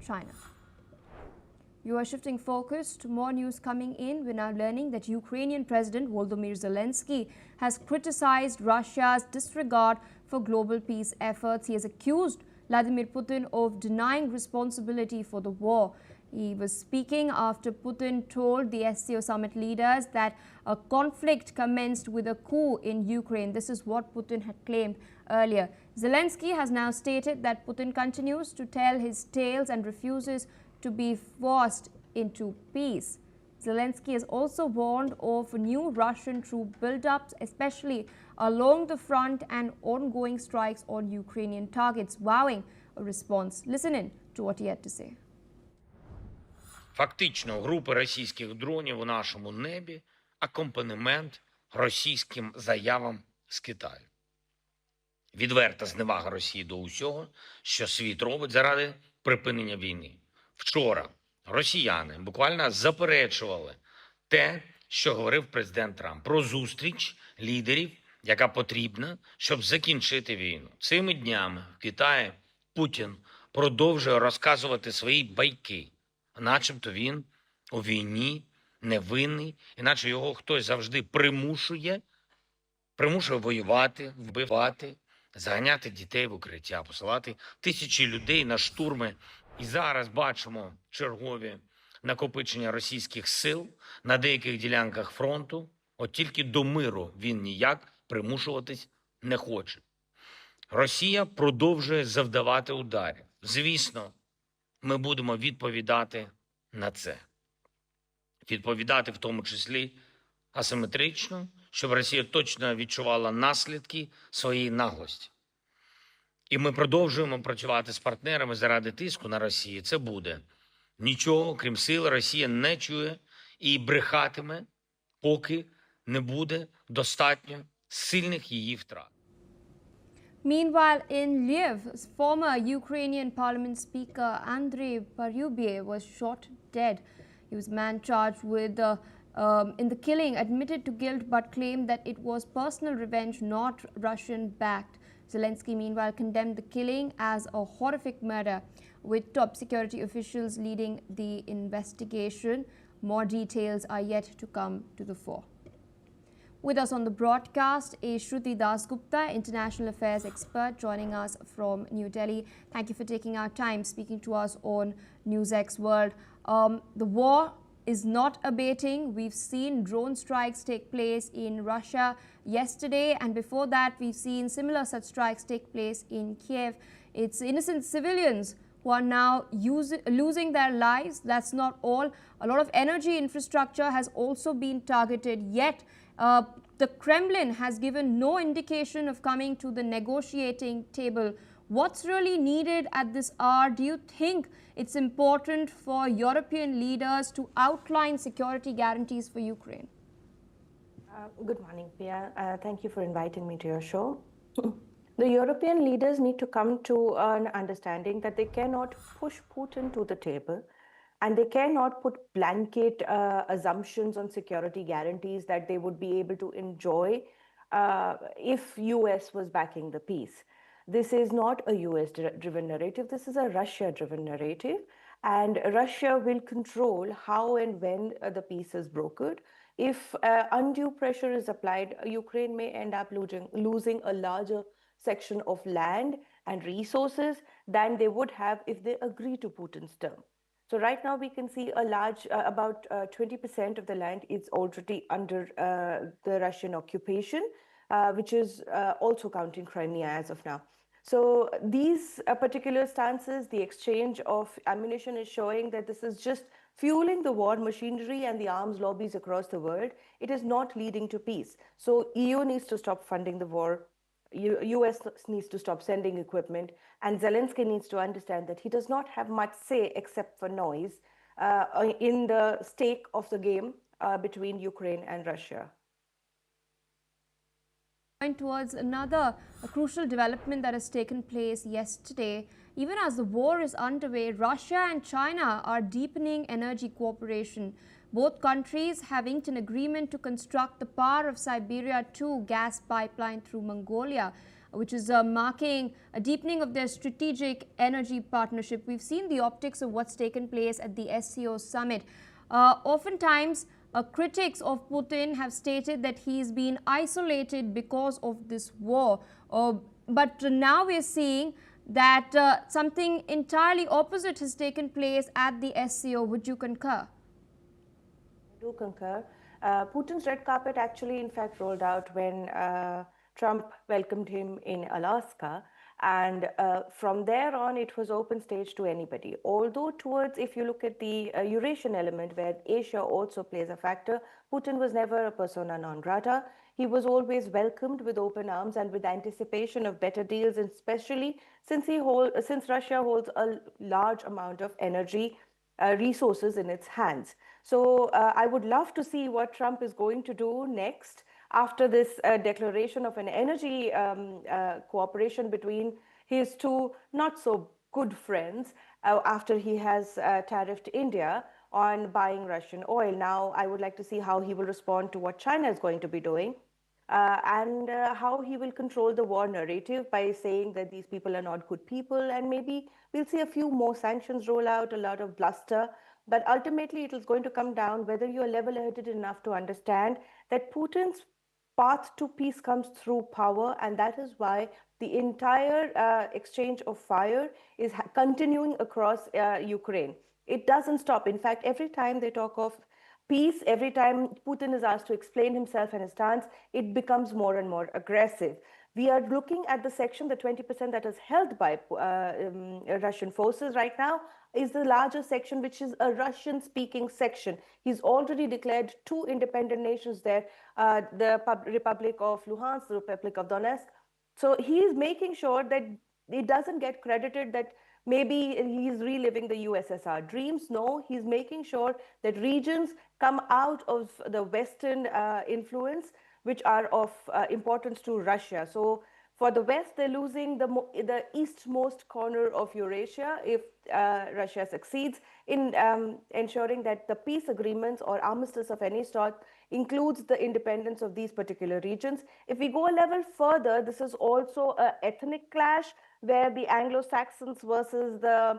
China. You are shifting focus to more news coming in. We're now learning that Ukrainian President Volodymyr Zelensky has criticized Russia's disregard for global peace efforts. He has accused Vladimir Putin of denying responsibility for the war. He was speaking after Putin told the SCO summit leaders that a conflict commenced with a coup in Ukraine. This is what Putin had claimed earlier. Zelensky has now stated that Putin continues to tell his tales and refuses to be forced into peace. Zelensky has also warned of new Russian troop buildups, especially along the front, and ongoing strikes on Ukrainian targets, vowing a response. Listen in to what he had to say. Фактично, групи російських дронів у нашому небі – акомпанемент російським заявам з Китаю. Відверта зневага Росії до усього, що світ робить заради припинення війни. Вчора росіяни буквально заперечували те, що говорив президент Трамп, про зустріч лідерів, яка потрібна, щоб закінчити війну. Цими днями в Китаї Путін продовжує розказувати свої байки, начебто він у війні невинний, іначе його хтось завжди примушує воювати, вбивати, заганяти дітей в укриття, посилати тисячі людей на штурми. І зараз бачимо чергові накопичення російських сил на деяких ділянках фронту. От тільки до миру він ніяк примушуватись не хоче. Росія продовжує завдавати ударів. Звісно, ми будемо відповідати на це. Відповідати в тому числі асиметрично, щоб Росія точно відчувала наслідки своєї наглості. І ми продовжуємо працювати з партнерами заради тиску на Росію. Це буде. Нічого, крім сил, Росія не чує і брехатиме, поки не буде достатньо сильних її втрат. Meanwhile, in Lviv, former Ukrainian Parliament Speaker Andrei Paryubiev was shot dead. He was a man charged with in the killing, admitted to guilt, but claimed that it was personal revenge, not Russian-backed. Zelensky, meanwhile, condemned the killing as a horrific murder, with top security officials leading the investigation. More details are yet to come to the fore. With us on the broadcast is Shruti Dasgupta, international affairs expert, joining us from New Delhi. Thank you for taking our time speaking to us on NewsX World. The war is not abating. We've seen drone strikes take place in Russia yesterday, and before that we've seen similar such strikes take place in Kiev. It's innocent civilians who are now losing their lives. That's not all. A lot of energy infrastructure has also been targeted, yet the Kremlin has given no indication of coming to the negotiating table. What's really needed at this hour? Do you think it's important for European leaders to outline security guarantees for Ukraine? Good morning, Pia. Thank you for inviting me to your show. The European leaders need to come to an understanding that they cannot push Putin to the table, and they cannot put blanket assumptions on security guarantees that they would be able to enjoy if US was backing the peace. This is not a US-driven narrative. This is a Russia-driven narrative, and Russia will control how and when the peace is brokered. If undue pressure is applied, Ukraine may end up losing a larger section of land and resources than they would have if they agree to Putin's term. So right now we can see a large, about 20% of the land is already under the Russian occupation, which is also counting Crimea as of now. So these particular stances, the exchange of ammunition is showing that this is just fueling the war machinery and the arms lobbies across the world. It is not leading to peace. So EU needs to stop funding the war. US needs to stop sending equipment, and Zelensky needs to understand that he does not have much say except for noise in the stake of the game between Ukraine and Russia. Towards another crucial development that has taken place yesterday. Even as the war is underway, Russia and China are deepening energy cooperation. Both countries have inked an agreement to construct the Power of Siberia 2 gas pipeline through Mongolia. which is marking a deepening of their strategic energy partnership. We've seen the optics of what's taken place at the SCO summit. Oftentimes, critics of Putin have stated that he's been isolated because of this war. But now we're seeing that something entirely opposite has taken place at the SCO. Would you concur? I do concur. Putin's red carpet actually, in fact, rolled out when Trump welcomed him in Alaska. And from there on, it was open stage to anybody. Although towards, if you look at the Eurasian element, where Asia also plays a factor, Putin was never a persona non grata. He was always welcomed with open arms and with anticipation of better deals, and especially since Russia holds a large amount of energy resources in its hands. So I would love to see what Trump is going to do next after this declaration of an energy cooperation between his two not so good friends after he has tariffed India on buying Russian oil. Now, I would like to see how he will respond to what China is going to be doing. And how he will control the war narrative by saying that these people are not good people, and maybe we'll see a few more sanctions roll out, a lot of bluster. But ultimately, it is going to come down whether you are level-headed enough to understand that Putin's path to peace comes through power, and that is why the entire exchange of fire is continuing across Ukraine. It doesn't stop. In fact, every time they talk of peace, every time Putin is asked to explain himself and his stance, it becomes more and more aggressive. We are looking at the section, the 20% that is held by Russian forces right now, is the larger section, which is a Russian-speaking section. He's already declared two independent nations there, the Republic of Luhansk, the Republic of Donetsk. So he's making sure that it doesn't get credited that maybe he's reliving the USSR dreams. No, he's making sure that regions come out of the Western influence, which are of importance to Russia. So for the West, they're losing the eastmost corner of Eurasia if Russia succeeds in ensuring that the peace agreements or armistice of any sort includes the independence of these particular regions. If we go a level further, this is also an ethnic clash where the Anglo-Saxons versus the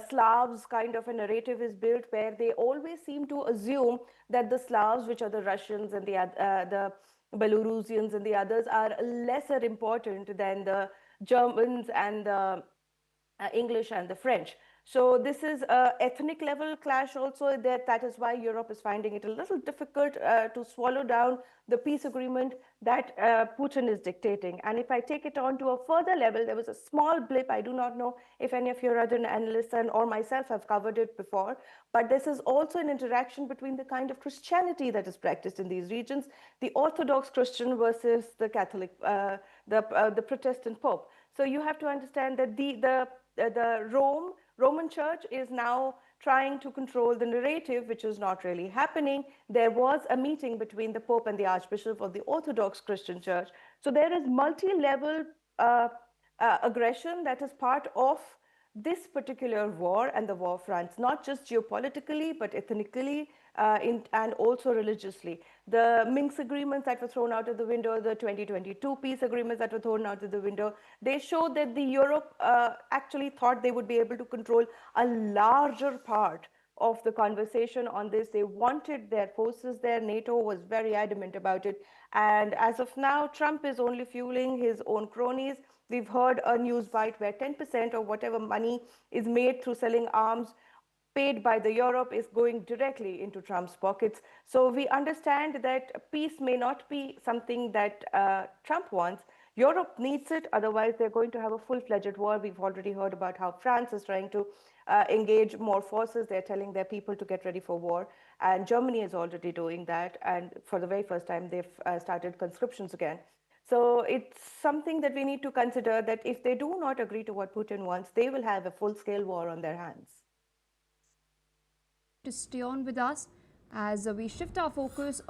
Slavs kind of a narrative is built, where they always seem to assume that the Slavs, which are the Russians and the Belarusians and the others, are lesser important than the Germans and the English and the French. So this is an ethnic level clash also. That is why Europe is finding it a little difficult to swallow down the peace agreement that Putin is dictating. And if I take it on to a further level, there was a small blip. I do not know if any of your other analysts or myself have covered it before, but this is also an interaction between the kind of Christianity that is practiced in these regions, the Orthodox Christian versus the Catholic, the Protestant Pope. So you have to understand that the Roman Church is now trying to control the narrative, which is not really happening. There was a meeting between the Pope and the Archbishop of the Orthodox Christian Church. So there is multi-level aggression that is part of this particular war and the war fronts, not just geopolitically, but ethnically and also religiously. The Minsk agreements that were thrown out of the window, the 2022 peace agreements that were thrown out of the window, they showed that the Europe actually thought they would be able to control a larger part of the conversation on this. They wanted their forces there. NATO was very adamant about it. And as of now, Trump is only fueling his own cronies. We've heard a news bite where 10% of whatever money is made through selling arms paid by the Europe is going directly into Trump's pockets. So we understand that peace may not be something that Trump wants. Europe needs it, otherwise they're going to have a full-fledged war. We've already heard about how France is trying to engage more forces. They're telling their people to get ready for war. And Germany is already doing that. And for the very first time, they've started conscriptions again. So it's something that we need to consider, that if they do not agree to what Putin wants, they will have a full-scale war on their hands. To stay on with us as we shift our focus